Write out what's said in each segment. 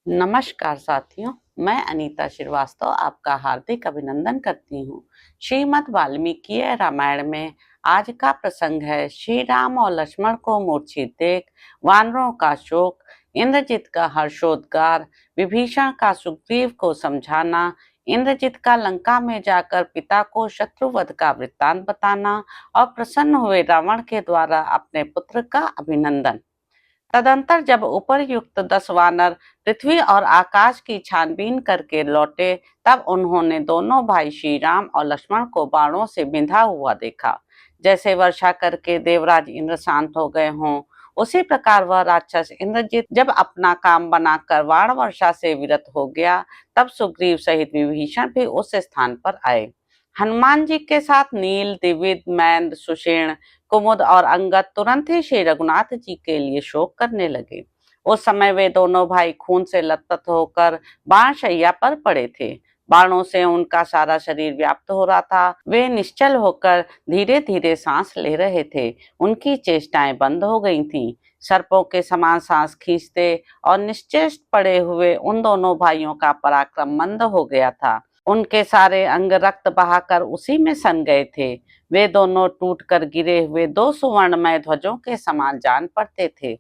नमस्कार साथियों, मैं अनीता श्रीवास्तव आपका हार्दिक अभिनंदन करती हूँ। श्रीमद् वाल्मीकि रामायण में आज का प्रसंग है श्री राम और लक्ष्मण को मूर्छित देख वानरों का शोक, इंद्रजित का हर्षोद्गार, विभीषण का सुग्रीव को समझाना, इंद्रजित का लंका में जाकर पिता को शत्रुवध का वृत्तांत बताना और प्रसन्न हुए रावण के द्वारा अपने पुत्र का अभिनंदन। तदंतर जब उपर्युक्त 10 वानर पृथ्वी और आकाश की छानबीन करके लौटे, तब उन्होंने दोनों भाई श्री राम और लक्ष्मण को बाणों से बिंधा हुआ देखा। जैसे वर्षा करके देवराज इंद्र शांत हो गए हों, उसी प्रकार वह राक्षस इंद्रजित जब अपना काम बनाकर बाण वर्षा से विरत हो गया, तब सुग्रीव सहित विभीषण भी उस स्थान पर आए। हनुमान जी के साथ नील, द्विविद, मैंद, सुषेण, कुमुद और अंगद तुरंत ही श्री रघुनाथ जी के लिए शोक करने लगे। उस समय वे दोनों भाई खून से लथपथ होकर बाणशैया पर पड़े थे। बाणों से उनका सारा शरीर व्याप्त हो रहा था। वे निश्चल होकर धीरे धीरे सांस ले रहे थे। उनकी चेष्टाएं बंद हो गई थीं। सर्पों के समान सांस खींचते और निश्चेष्ट पड़े हुए उन दोनों भाइयों का पराक्रम मंद हो गया था। उनके सारे अंग रक्त बहाकर उसी में सन गए थे। वे दोनों टूटकर गिरे हुए दो सुवर्णमय ध्वजों के समान जान पड़ते थे।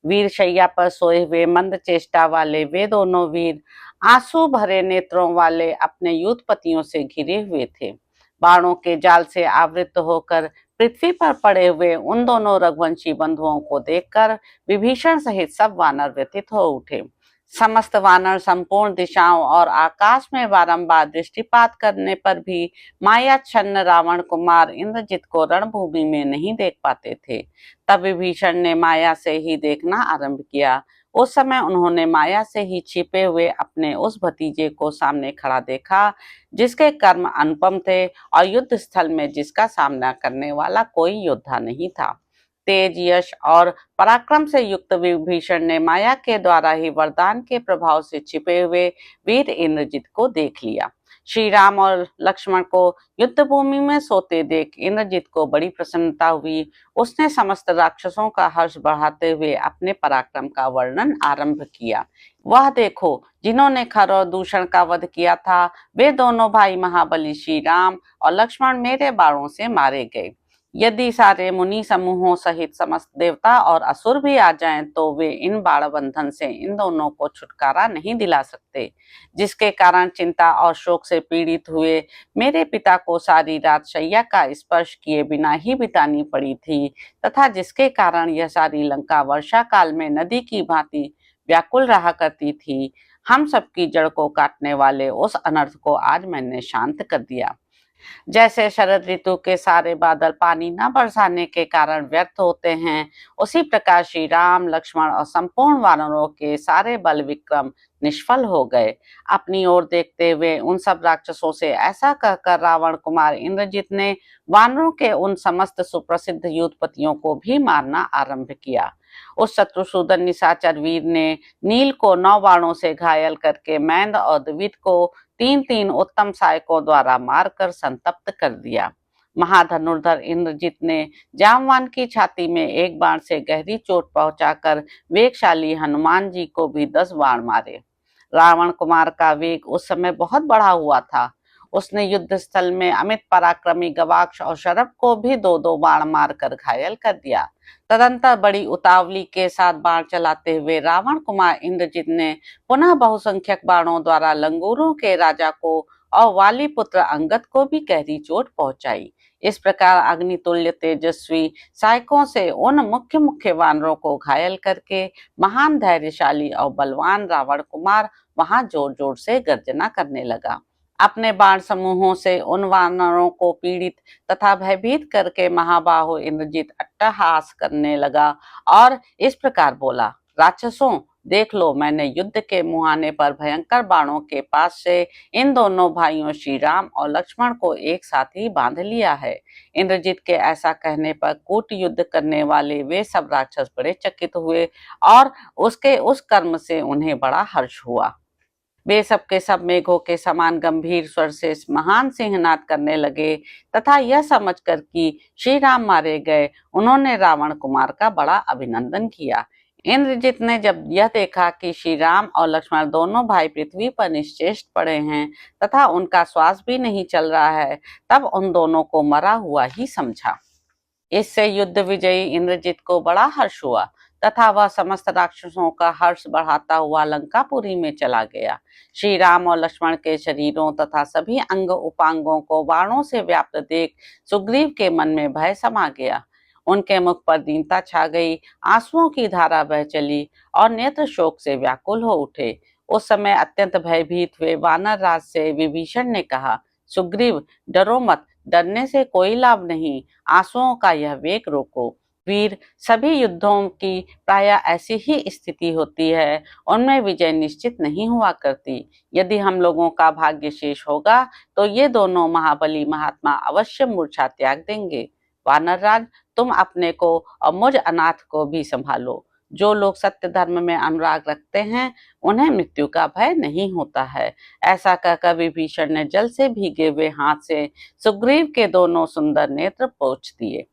वीर शैया पर सोए हुए मंद चेष्टा वाले वे दोनों वीर आंसू भरे नेत्रों वाले अपने युद्धपतियों से घिरे हुए थे। बाणों के जाल से आवृत होकर पृथ्वी पर पड़े हुए उन दोनों रघुवंशी बंधुओं को देखकर विभीषण सहित सब वानर व्यथित हो उठे। समस्त वानर संपूर्ण दिशाओं और आकाश में बारंबार दृष्टिपात करने पर भी मायाच्छन्न रावण कुमार इंद्रजित को रणभूमि में नहीं देख पाते थे। तब विभीषण ने माया से ही देखना आरंभ किया। उस समय उन्होंने माया से ही छिपे हुए अपने उस भतीजे को सामने खड़ा देखा, जिसके कर्म अनुपम थे और युद्ध स्थल में जिसका सामना करने वाला कोई योद्धा नहीं था। तेज, यश और पराक्रम से युक्त विभीषण ने माया के द्वारा ही वरदान के प्रभाव से छिपे हुए वीर इंद्रजित को देख लिया। श्री राम और लक्ष्मण को युद्ध भूमि में सोते देख इंद्रजित को बड़ी प्रसन्नता हुई। उसने समस्त राक्षसों का हर्ष बढ़ाते हुए अपने पराक्रम का वर्णन आरंभ किया। वह देखो, जिन्होंने खर और दूषण का वध किया था, वे दोनों भाई महाबली श्री राम और लक्ष्मण मेरे बाणों से मारे गए। यदि सारे मुनि समूहों सहित समस्त देवता और असुर भी आ जाएं, तो वे इन बाण बंधन से इन दोनों को छुटकारा नहीं दिला सकते, जिसके कारण चिंता और शोक से पीड़ित हुए मेरे पिता को सारी रात शैया का स्पर्श किए बिना ही बितानी पड़ी थी, तथा जिसके कारण यह सारी लंका वर्षा काल में नदी की भांति व्याकुल रहा करती थी। हम सबकी जड़ को काटने वाले उस अनर्थ को आज मैंने शांत कर दिया। जैसे शरद ऋतु के सारे बादल पानी न बरसाने के कारण व्यर्थ होते हैं, उसी प्रकार श्री राम, लक्ष्मण और संपूर्ण वानरों के सारे बल विक्रम निष्फल हो गए। अपनी ओर देखते हुए उन सब राक्षसों से ऐसा कहकर रावण कुमार इंद्रजित ने वानरों के उन समस्त सुप्रसिद्ध युद्धपतियों को भी मारना आरंभ किया। उस शत्रुसूदन निशाचर वीर ने नील को 9 बाणों से घायल करके मैंद और द्विविद को 3-3 उत्तम सहायकों द्वारा मारकर संतप्त कर दिया। महाधनुर्धर इंद्रजित ने जामवान की छाती में एक बाण से गहरी चोट पहुंचाकर वेगशाली हनुमान जी को भी 10 बाण मारे। रावण कुमार का वेग उस समय बहुत बढ़ा हुआ था। उसने युद्ध स्थल में अमित पराक्रमी गवाक्ष और शरभ को भी 2-2 बाण मारकर घायल कर दिया। तदंतर बड़ी उतावली के साथ बाण चलाते हुए रावण कुमार इंद्रजित ने पुनः बहुसंख्यक बाणों द्वारा लंगूरों के राजा को और वाली पुत्र अंगद को भी गहरी चोट पहुंचाई। इस प्रकार अग्नितुल्य तेजस्वी सहायकों से उन मुख्य मुख्य वानरों को घायल करके महान धैर्यशाली और बलवान रावण कुमार वहां जोर जोर से गर्जना करने लगा। अपने बाण समूहों से उन वानरों को पीड़ित तथा भयभीत करके महाबाहु इंद्रजित अट्टहास करने लगा और इस प्रकार बोला, राक्षसों, देख लो, मैंने युद्ध के मुहाने पर भयंकर बाणों के पास से इन दोनों भाइयों श्री राम और लक्ष्मण को एक साथ ही बांध लिया है। इंद्रजित के ऐसा कहने पर कूट युद्ध करने वाले वे सब राक्षस बड़े चकित हुए और उसके उस कर्म से उन्हें बड़ा हर्ष हुआ। वे सब के सब मेघों के समान गंभीर स्वर से महान सिंहनाद करने लगे तथा यह समझकर कि श्री राम मारे गए, उन्होंने रावण कुमार का बड़ा अभिनंदन किया। इंद्रजित ने जब यह देखा कि श्री राम और लक्ष्मण दोनों भाई पृथ्वी पर निश्चेष्ट पड़े हैं तथा उनका श्वास भी नहीं चल रहा है, तब उन दोनों को मरा हुआ ही समझा। इससे युद्ध विजयी इंद्रजित को बड़ा हर्ष हुआ तथा वह समस्त राक्षसों का हर्ष बढ़ाता हुआ लंकापुरी में चला गया। श्री राम और लक्ष्मण के शरीरों तथा सभी अंग उपांगों को बाणों से व्याप्त देख सुग्रीव के मन में भय समा गया। उनके मुख पर दीनता छा गई, आंसुओं की धारा बह चली और नेत्र शोक से व्याकुल हो उठे। उस समय अत्यंत भयभीत हुए वानर राज से विभीषण ने कहा, सुग्रीव, डरो मत, डरने से कोई लाभ नहीं, आंसुओं का यह वेग रोको। वीर, सभी युद्धों की प्रायः ऐसी ही स्थिति होती है, उनमें विजय निश्चित नहीं हुआ करती। यदि हम लोगों का भाग्य शेष होगा तो ये दोनों महाबली महात्मा अवश्य मूर्छा त्याग देंगे। वानरराज, तुम अपने को और मुझ अनाथ को भी संभालो। जो लोग सत्य धर्म में अनुराग रखते हैं उन्हें मृत्यु का भय नहीं होता है। ऐसा कहकर विभीषण ने जल से भीगे हुए हाथ से सुग्रीव के दोनों सुंदर नेत्र पोंछ दिए।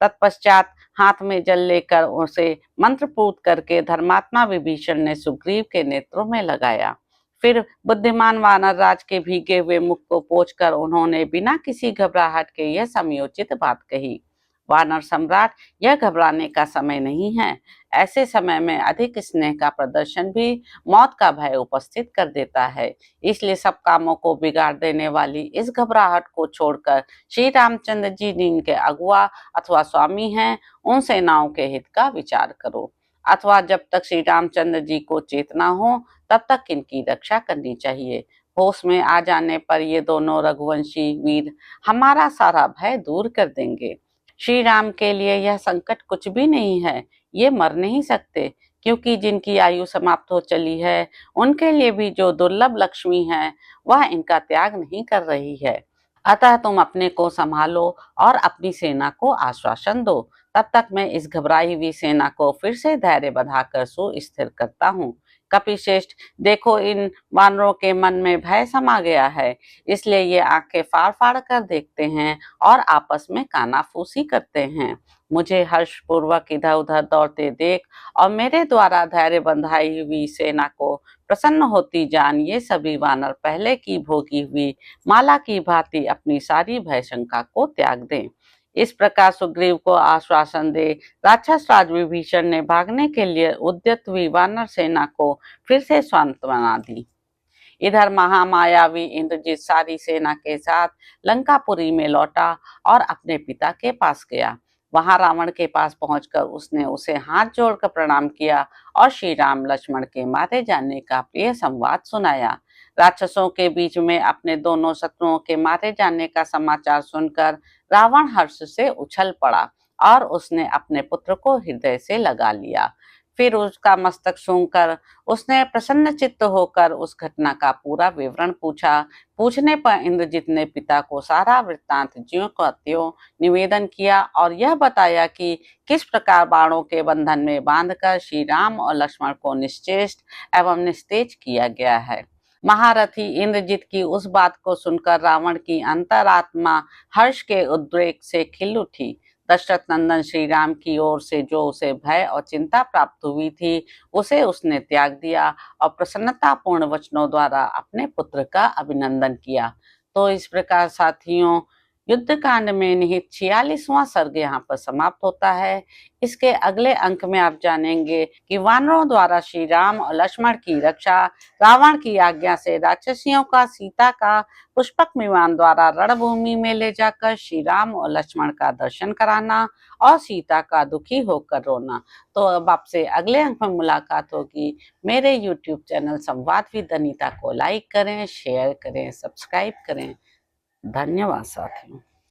तत्पश्चात हाथ में जल लेकर उसे मंत्रपूत करके धर्मात्मा विभीषण ने सुग्रीव के नेत्रों में लगाया। फिर बुद्धिमान वानरराज के भीगे हुए मुख को पोंछकर उन्होंने बिना किसी घबराहट के यह समयोचित बात कही, वानर सम्राट, यह घबराने का समय नहीं है। ऐसे समय में अधिक स्नेह का प्रदर्शन भी मौत का भय उपस्थित कर देता है। इसलिए सब कामों को बिगाड़ देने वाली इस घबराहट को छोड़कर श्री रामचंद्र जी जिनके अगुआ अथवा स्वामी हैं, उन सेनाओं के हित का विचार करो, अथवा जब तक श्री रामचंद्र जी को चेतना हो तब तक इनकी रक्षा करनी चाहिए। होश में आ जाने पर ये दोनों रघुवंशी वीर हमारा सारा भय दूर कर देंगे। श्री राम के लिए यह संकट कुछ भी नहीं है, ये मर नहीं सकते, क्योंकि जिनकी आयु समाप्त हो चली है उनके लिए भी जो दुर्लभ लक्ष्मी है वह इनका त्याग नहीं कर रही है। अतः तुम अपने को संभालो और अपनी सेना को आश्वासन दो। तब तक मैं इस घबराई हुई सेना को फिर से धैर्य बढ़ाकर सुस्थिर करता हूँ। कपिश्रेष्ठ, देखो, इन वानरों के मन में भय समा गया है, इसलिए ये आंखें फाड़ फाड़ कर देखते हैं और आपस में कानाफूसी करते हैं। मुझे हर्ष पूर्वक इधर उधर दौड़ते देख और मेरे द्वारा धैर्य बंधाई हुई सेना को प्रसन्न होती जान ये सभी वानर पहले की भोगी हुई माला की भांति अपनी सारी भय शंका को त्याग दें। इस प्रकार सुग्रीव को आश्वासन दे राक्षस राज विभीषण ने भागने के लिए उद्यत हुई वानर सेना को फिर से सांत्वना दी। इधर महामायावी इंद्रजित सारी सेना के साथ लंकापुरी में लौटा और अपने पिता के पास गया। वहां रावण के पास पहुंचकर उसने उसे हाथ जोड़कर प्रणाम किया और श्री राम लक्ष्मण के मारे जाने का प्रिय संवाद सुनाया। राक्षसों के बीच में अपने दोनों शत्रुओं के मारे जाने का समाचार सुनकर रावण हर्ष से उछल पड़ा और उसने अपने पुत्र को हृदय से लगा लिया। फिर उसका मस्तक सूंघकर उसने प्रसन्न चित्त होकर उस घटना का पूरा विवरण पूछा। पूछने पर इंद्रजित ने पिता को सारा वृत्तांत ज्यों का त्यों निवेदन किया और यह बताया कि किस प्रकार बाणों के बंधन में बांधकर श्री राम और लक्ष्मण को निश्चेष्ट एवं निस्तेज किया गया है। महारथी इंद्रजित की उस बात को सुनकर रावण की अंतरात्मा हर्ष के उद्रेक से खिल उठी। दशरथ नंदन श्री राम की ओर से जो उसे भय और चिंता प्राप्त हुई थी उसे उसने त्याग दिया और प्रसन्नतापूर्ण वचनों द्वारा अपने पुत्र का अभिनंदन किया। तो इस प्रकार साथियों, युद्ध कांड में निहित 46वां सर्ग यहाँ पर समाप्त होता है। इसके अगले अंक में आप जानेंगे कि वानरों द्वारा श्री राम और लक्ष्मण की रक्षा, रावण की आज्ञा से राक्षसियों का सीता का पुष्पक विमान द्वारा रणभूमि में ले जाकर श्री राम और लक्ष्मण का दर्शन कराना और सीता का दुखी होकर रोना। तो अब आपसे अगले अंक में मुलाकात होगी। मेरे YouTube चैनल संवाद विद अनीता को लाइक करें, शेयर करें, सब्सक्राइब करें। धन्यवाद साथियों।